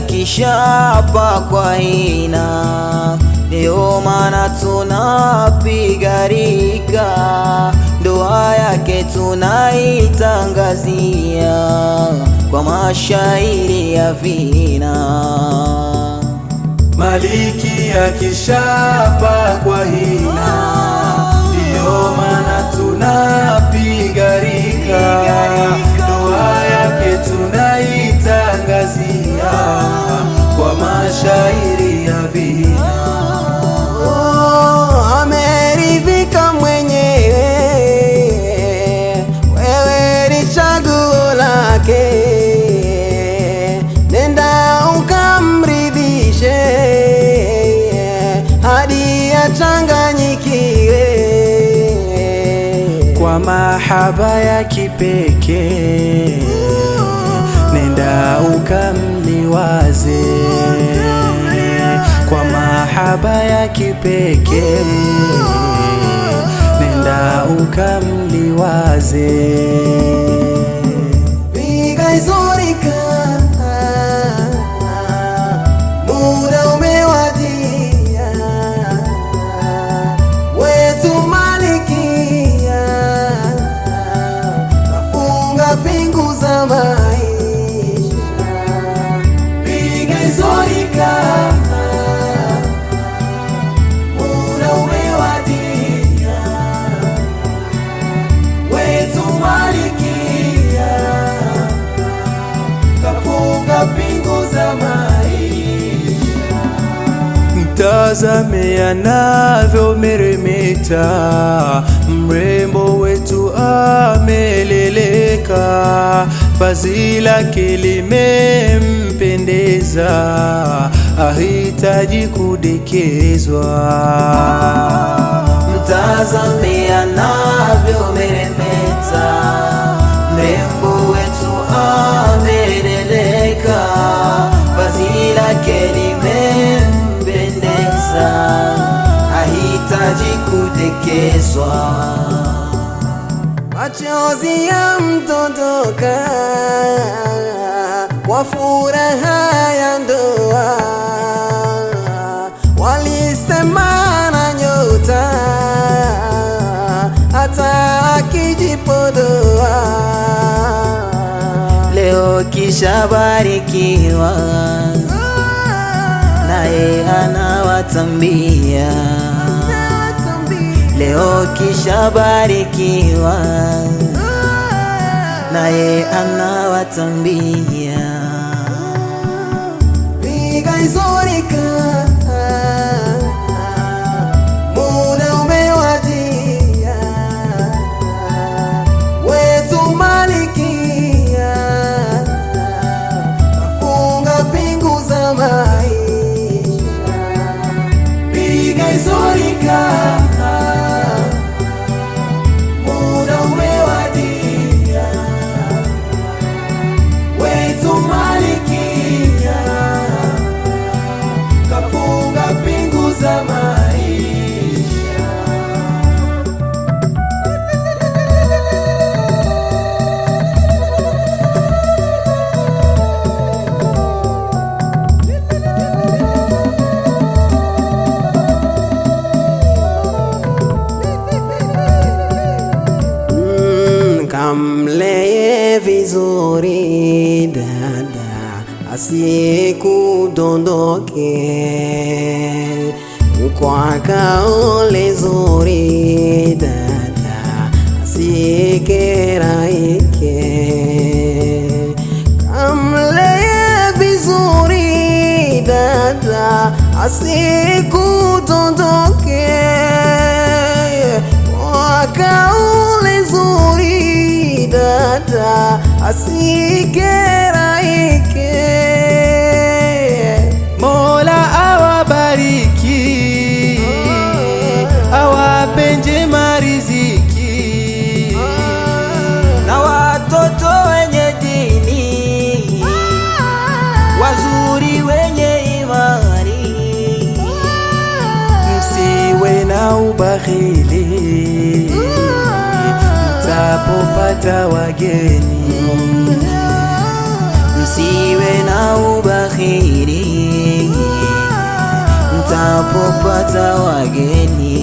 akishapa kwa hina, ndio maana tunapigarika, ndoa yake tunaitangazia kwa mashairi ya vina. Maliki akishapa kwa hina, ndio maana tunapigarika, ndoa yake tunaitangazia kwa mashairi ya vina. Ameridhika mwenyewe, wewe ni chaguo lake, nenda ukamridhishe hadi achanganyikiwe. Kwa mahaba ya kipekee, nenda ukamliwaze. Kwa mahaba ya kipekee, nenda ukamliwaze. Vigaisorika, muda umewadia, wetu malikia, kafunga pingu za maisha. Vigaisorika, mtazame anavyomeremeta, mrembo wetu ameleleka, vazi lake limempendeza, ahitaji kudekezwa. Mtazame anavyomeremeta, mrembo wetu ameleleka, vazi lake limempendeza, ahitaji kudekezwa. machozi yamdondoka kwa furaha ya ndoa, walisema na nyota hata akijipodoa. Leo kishabarikiwa, naye anawatambia. Leo kishabarikiwa, naye anawatambia. Vigaisorika, muda umewadia, wetu malikia, kafunga pingu za maisha. Vigaisorika, muda umewadia, wetu malikia, kafunga pingu za maisha. Kamlee vizuri dada, asikudondoke, kwa kaole zuri dada, asikeraike. Kamlee vizuri dada, asikudondoke, kwa kaole zuri dada, asikeraike. Mola awabariki, awape njema riziki, Na watoto wenye dini, wazuri wenye imani, msiwe na ubakhili, mtapopata wageni, msiwe na ubakhili mtapopata wageni.